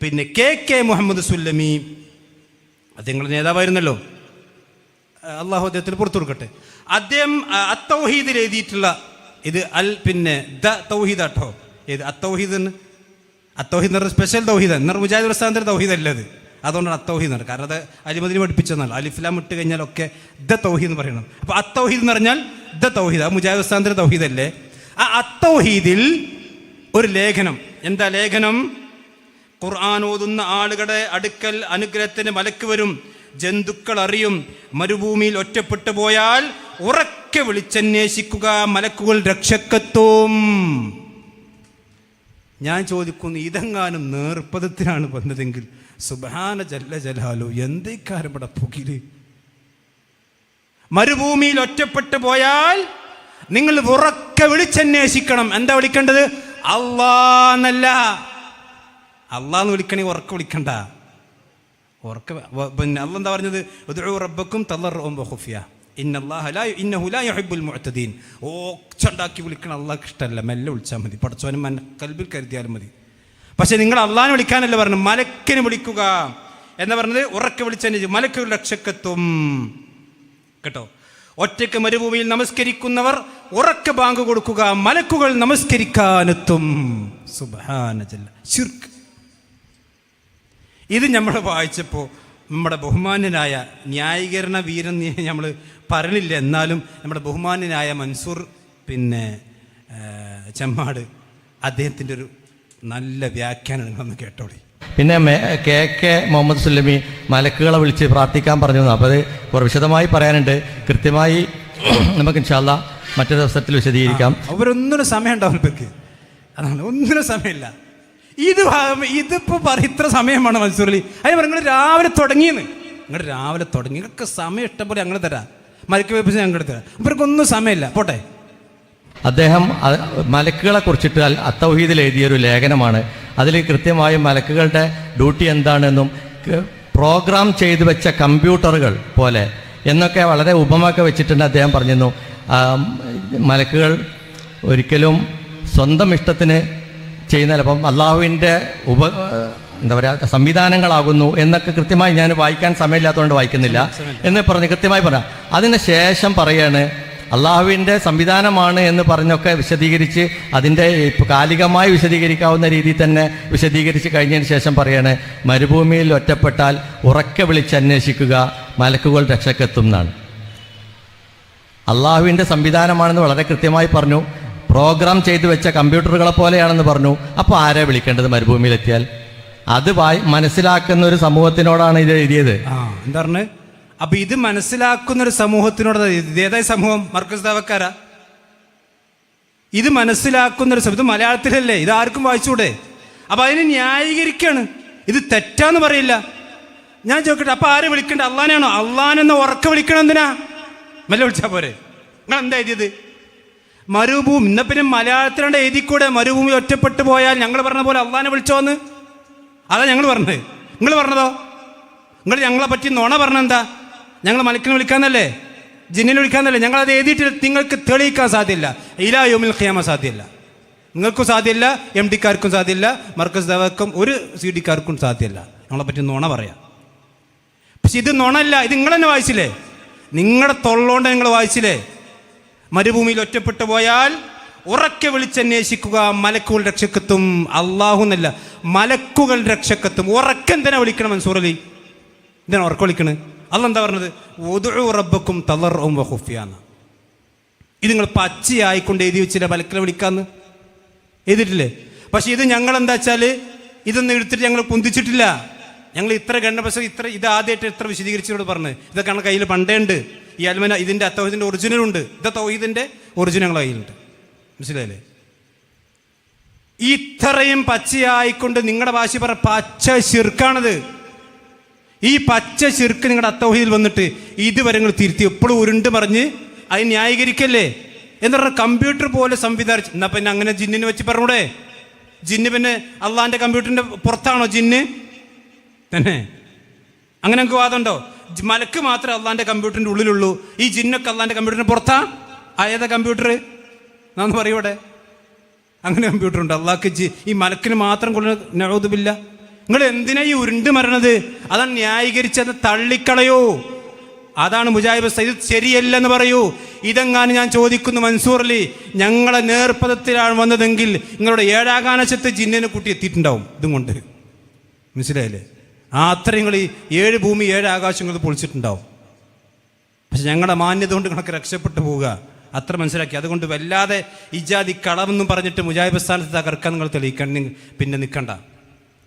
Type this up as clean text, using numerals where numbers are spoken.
പിന്നെ KK മുഹമ്മദ് സുല്ലമി, അദ്ദേഹങ്ങളുടെ നേതാവായിരുന്നല്ലോ, അള്ളാഹു അദ്ദേഹത്തിന് പുറത്തു കൊടുക്കട്ടെ. അദ്ദേഹം അത്തൗഹീദിൽ എഴുതിയിട്ടുള്ള ഇത് പിന്നെ തൗഹീദാട്ടോ. ഏത് അത്തൗഹീദ് എന്ന് പറഞ്ഞ സ്പെഷ്യൽ തൗഹീദ് എന്നാൽ മുജാഹിദ് പ്രസ്ഥാനത്തിൻ്റെ തൗഹീദല്ല അത്. അതുകൊണ്ടാണ് അത്തൗഹീദ് എന്ന്. കാരണം അത് അലിമദിന് പഠിപ്പിച്ചെന്നാണ്. അലിഫ്ലാം ഇട്ട് കഴിഞ്ഞാലൊക്കെ തൗഹീദ് എന്ന് പറയണം. അപ്പോൾ അത്തൗഹീദ് എന്ന് പറഞ്ഞാൽ തൗഹീദ്, ആ മുജാഹിദ് പ്രസ്ഥാനത്തിൻ്റെ തൗഹീദല്ലേ. ആ അത്തൗഹീദിൽ ഒരു ലേഖനം. എന്താ ലേഖനം? ഖുർആൻ ഓതുന്ന ആളുകളുടെ അടുക്കൽ അനുഗ്രഹത്തിന് മലക്ക് വരും, ജന്തുക്കൾ അറിയും, മരുഭൂമിയിൽ ഒറ്റപ്പെട്ടു പോയാൽ ഉറക്കെ വിളിച്ചന്വേഷിക്കുക, മലക്കുകൾ രക്ഷക്കെത്തും. ഞാൻ ചോദിക്കുന്നു, ഇതെങ്ങാനും നേർപ്പദത്തിനാണ് വന്നതെങ്കിൽ സുബ്ഹാന ജല്ല ജലാലു, എന്തേക്കാരും ഇവിടെ പുകില്. മരുഭൂമിയിൽ ഒറ്റപ്പെട്ടു പോയാൽ നിങ്ങൾ ഉറക്കെ വിളിച്ചന്വേഷിക്കണം. എന്താ വിളിക്കേണ്ടത്? അല്ലാന്നല്ല. അല്ലാന്ന് വിളിക്കണമെങ്കിൽ ഉറക്കെ വിളിക്കണ്ട. ഉറക്കെ പിന്നെ അല്ലാഹ് എന്താ പറഞ്ഞത്? ഉദ്ഉ റബ്ബക്കും തളർറും വഖുഫിയ ഇന്നഹു ലാ യുഹിബ്ബുൽ മുഅ്തദീൻ. ഓച്ചുണ്ടാക്കി വിളിക്കണം അള്ളാഹ്ക്ക് ഇഷ്ടമല്ല. മെല്ലെ വിളിച്ചാൽ മതി. പടച്ചവനും കൽബിൽ കരുതിയാലും മതി. പക്ഷെ നിങ്ങൾ അള്ളാഹിനെ വിളിക്കാനല്ല പറഞ്ഞു, മലക്കിനെ വിളിക്കുക എന്നാ പറഞ്ഞത്. ഉറക്കെ വിളിച്ചന്വേഷിക്കും, മലക്കുകൾ രക്ഷക്കെത്തും. കേട്ടോ? ഒറ്റയ്ക്ക് മരുഭൂമിയിൽ നമസ്കരിക്കുന്നവർ ഉറക്കെ ബാങ്ക് കൊടുക്കുക, മലക്കുകൾ നമസ്കരിക്കാനെത്തും. സുബ്ഹാന ജല്ല. ശിർക്ക്. ഇത് നമ്മൾ വായിച്ചപ്പോൾ നമ്മുടെ ബഹുമാന്യനായ ന്യായീകരണ വീരൻ നമ്മൾ പറഞ്ഞില്ല, എന്നാലും നമ്മുടെ ബഹുമാന്യനായ മൻസൂർ പിന്നെ ചെമ്മാട് അദ്ദേഹത്തിൻ്റെ ഒരു നല്ല വ്യാഖ്യാനം നിങ്ങളൊന്ന് കേട്ടോളി. പിന്നെ KK മുഹമ്മദ് സുല്ലമി മലക്കുകളെ വിളിച്ച് പ്രാർത്ഥിക്കാൻ പറഞ്ഞു. അപ്പോൾ അത് വിശദമായി പറയാനുണ്ട്. കൃത്യമായി നമുക്ക് ഇൻഷാ അല്ലാഹ് മറ്റൊരു ദിവസത്തിൽ വിശദീകരിക്കാം. അവരൊന്നിനും സമയം ഉണ്ടാവും. ഇവർക്ക് അതാണ്, ഒന്നിനും സമയമില്ല. ഇതിപ്പോൾ ഇത്ര സമയമാണ് മൻസൂർ അലി. അതിന് നിങ്ങൾ രാവിലെ തുടങ്ങിയെന്ന്. നിങ്ങൾ രാവിലെ തുടങ്ങി, നിങ്ങൾക്ക് സമയം ഇഷ്ടംപോലെ ഞങ്ങൾ തരാം. മലക്ക് വെപ്പിച്ച് ഞങ്ങൾ തരാം. ഇവർക്കൊന്നും സമയമില്ല. പോട്ടെ. അദ്ദേഹം മലക്കുകളെ കുറിച്ചിട്ട് അത്തൗഹീദിൽ എഴുതിയൊരു ലേഖനമാണ്. അതിൽ കൃത്യമായും മലക്കുകളുടെ ഡ്യൂട്ടി എന്താണെന്നും പ്രോഗ്രാം ചെയ്തു വെച്ച കമ്പ്യൂട്ടറുകൾ പോലെ എന്നൊക്കെ വളരെ ഉപമയൊക്കെ വെച്ചിട്ടുണ്ട്. അദ്ദേഹം പറഞ്ഞിരുന്നു, മലക്കുകൾ ഒരിക്കലും സ്വന്തം ഇഷ്ടത്തിന് ചെയ്യുന്നില്ല, അപ്പം അള്ളാഹുവിൻ്റെ എന്താ പറയുക സംവിധാനങ്ങളാകുന്നു എന്നൊക്കെ കൃത്യമായി ഞാൻ വായിക്കാൻ സമയമില്ലാത്തതുകൊണ്ട് വായിക്കുന്നില്ല എന്ന് പറഞ്ഞ് കൃത്യമായി പറയാം. അതിന് ശേഷം പറയാണ് അള്ളാഹുവിൻ്റെ സംവിധാനമാണ് എന്ന് പറഞ്ഞൊക്കെ വിശദീകരിച്ച് അതിൻ്റെ കാലികമായി വിശദീകരിക്കാവുന്ന രീതിയിൽ തന്നെ വിശദീകരിച്ച് കഴിഞ്ഞതിന് ശേഷം പറയാണ് മരുഭൂമിയിൽ ഒറ്റപ്പെട്ടാൽ ഉറക്കെ വിളിച്ചന്വേഷിക്കുക, മലക്കുകൾ രക്ഷക്കെത്തും എന്നാണ്. അള്ളാഹുവിൻ്റെ സംവിധാനമാണെന്ന് വളരെ കൃത്യമായി പറഞ്ഞു. പ്രോഗ്രാം ചെയ്തു വെച്ച കമ്പ്യൂട്ടറുകളെ പോലെയാണെന്ന് പറഞ്ഞു. അപ്പോൾ ആരെ വിളിക്കേണ്ടത് മരുഭൂമിയിലെത്തിയാൽ? അത് മനസ്സിലാക്കുന്ന ഒരു സമൂഹത്തിനോടാണ് ഇത് എഴുതിയത്. എന്താ പറഞ്ഞത്? അപ്പൊ ഇത് മനസ്സിലാക്കുന്ന ഒരു സമൂഹത്തിനോട്. ഏതായ സമൂഹം? മർക്കസ് ദഅവക്കാരാ. ഇത് മനസ്സിലാക്കുന്ന ഒരു സമൂഹം. ഇത് മലയാളത്തിലല്ലേ? ഇത് ആർക്കും വായിച്ചൂടെ? അപ്പൊ അതിന് ന്യായീകരിക്കാണ്. ഇത് തെറ്റാന്ന് പറയില്ല. ഞാൻ ചോദിക്കട്ടെ, അപ്പൊ ആരെ വിളിക്കണ്ട? അള്ളാനാണോ? അള്ളാനെന്ന് ഉറക്കെ വിളിക്കണം. എന്തിനാ? മെല്ലെ വിളിച്ചാ പോരെ? നിങ്ങൾ എന്താ എഴുതിയത്? മരുഭൂമി. ഇന്ന പിന്നെ മലയാളത്തിലാണ്ട് എഴുതിക്കൂടെ? മരുഭൂമി ഒറ്റപ്പെട്ടു പോയാൽ ഞങ്ങൾ പറഞ്ഞ പോലെ അള്ളാനെ വിളിച്ചോന്ന്. അതാ ഞങ്ങൾ പറഞ്ഞത്. നിങ്ങൾ പറഞ്ഞതോ? നിങ്ങൾ ഞങ്ങളെ പറ്റി നുണ പറഞ്ഞെന്താ? ഞങ്ങൾ മലക്കിനെ വിളിക്കാന്നല്ലേ, ജിന്നിനെ വിളിക്കാന്നല്ലേ? ഞങ്ങളത് എഴുതിയിട്ട് നിങ്ങൾക്ക് തെളിയിക്കാൻ സാധ്യമില്ല. ഇലാ യൗമിൽ ഖിയാമ സാധ്യമല്ല. നിങ്ങൾക്കും സാധ്യമല്ല, MD ക്കാർക്കും സാധ്യമല്ല, മർക്കസ് ദഅവക്കും ഒരു CD ക്കാർക്കും സാധ്യമല്ല ഞങ്ങളെ പറ്റി നുണ പറയാം. പക്ഷെ ഇത് നുണല്ല. ഇത് നിങ്ങൾ തന്നെ വായിച്ചില്ലേ? നിങ്ങളുടെ തൊള്ളോണ്ട് നിങ്ങൾ വായിച്ചില്ലേ? മരുഭൂമിയിൽ ഒറ്റപ്പെട്ടു പോയാൽ ഉറക്കെ വിളിച്ചന്വേഷിക്കുക, മലക്കുകൾ രക്ഷക്കെത്തും. അള്ളാഹു എന്നല്ല, മലക്കുകൾ രക്ഷക്കെത്തും. ഉറക്കെന്തിനാ വിളിക്കണം മൻസൂർ അലി? എന്തിനാ ഉറക്കം വിളിക്കണത്? അള്ളാഹ് എന്താ പറഞ്ഞത്? ഉദ്ഉ റബ്ബക്കും തളർറും വഖുഫിയ. ഇത് നിങ്ങൾ പച്ചയായിക്കൊണ്ട് എഴുതി വെച്ചില്ല മലക്കുകളെ വിളിക്കാന്ന് എഴുതിയിട്ടില്ലേ? പക്ഷെ ഇത് ഞങ്ങൾ എന്താ വെച്ചാൽ ഇതൊന്നും എടുത്തിട്ട് ഞങ്ങൾ പൊന്തിച്ചിട്ടില്ല. ഞങ്ങൾ ഇത്ര ഗണ്ണപക്ഷ ഇത് ആദ്യമായിട്ട് ഇത്ര വിശദീകരിച്ചോട് പറഞ്ഞ് ഇതൊക്കെ ഞങ്ങളുടെ കയ്യിൽ പണ്ടേ ഉണ്ട്. ഈ അൽമന ഇതിൻ്റെ അത്തൗഹീദിൻ്റെ ഒറിജിനലുണ്ട്. ഇത് തൗഹീദിൻ്റെ ഒറിജിനൽ ഞങ്ങളുടെ കയ്യിലുണ്ട്. മനസ്സിലായില്ലേ? ഇത്രയും പച്ചയായിക്കൊണ്ട് നിങ്ങളുടെ ഭാഷ പറ പച്ച ശിർക്കാണത്. ഈ പച്ച ശിർക്ക് നിങ്ങളുടെ അത്തൗഹീദിൽ വന്നിട്ട് ഇതുവരെ നിങ്ങൾ തിരുത്തി എപ്പോഴും ഉരുണ്ട് പറഞ്ഞ് അത് ന്യായീകരിക്കല്ലേ എന്ന് പറഞ്ഞാൽ കമ്പ്യൂട്ടർ പോലെ സംവിധാനിച്ചു. എന്നാൽ പിന്നെ അങ്ങനെ ജിന്നിനെ വെച്ച് പറഞ്ഞൂടെ? ജിന്ന് പിന്നെ അള്ളാഹിൻ്റെ കമ്പ്യൂട്ടറിൻ്റെ പുറത്താണോ ജിന്ന് തന്നെ? അങ്ങനെ നമുക്ക് വാദമുണ്ടോ? മലക്ക് മാത്രമേ അള്ളാഹിൻ്റെ കമ്പ്യൂട്ടറിൻ്റെ ഉള്ളിലുള്ളൂ, ഈ ജിന്നൊക്കെ അള്ളാഹിൻ്റെ കമ്പ്യൂട്ടറിന് പുറത്താ? ഏതാ കമ്പ്യൂട്ടർ? നാന്ന് പറയൂടെ? അങ്ങനെ കമ്പ്യൂട്ടർ ഉണ്ട് അള്ളാഹ്ക്ക്. ഈ മലക്കിന് മാത്രം കൊള്ളുന്ന നഊദു ബില്ലാ. നിങ്ങൾ എന്തിനാ ഈ ഉരുണ്ട് മരണത്? അതാണ് ന്യായീകരിച്ചത്. തള്ളിക്കളയോ. അതാണ് മുജാഹിദ്. ഇത് ശരിയല്ലെന്ന് പറയൂ. ഇതെങ്ങാനും ഞാൻ ചോദിക്കുന്നു, മൻസൂർ അലി, ഞങ്ങളെ നേർപ്പദത്തിലാണ് വന്നതെങ്കിൽ നിങ്ങളുടെ ഏഴാകാശത്ത് ജിന്നിനെ കൂട്ടി എത്തിയിട്ടുണ്ടാവും ഇതും കൊണ്ട്. മനസ്സിലായില്ലേ? അത്രയും നിങ്ങൾ ഈ 7 ഭൂമി 7 ആകാശങ്ങൾ പൊളിച്ചിട്ടുണ്ടാവും. പക്ഷെ ഞങ്ങളുടെ മാന്യത കൊണ്ട് കണക്ക് രക്ഷപ്പെട്ടു പോവുക, അത്ര മനസ്സിലാക്കി. അതുകൊണ്ട് വല്ലാതെ ഇജാതി കളവെന്നും പറഞ്ഞിട്ട് മുജാഹിദ് സ്ഥാനത്ത് തകർക്കാൻ നിങ്ങൾ തെളിയിക്കാൻ പിന്നെ നിൽക്കണ്ട.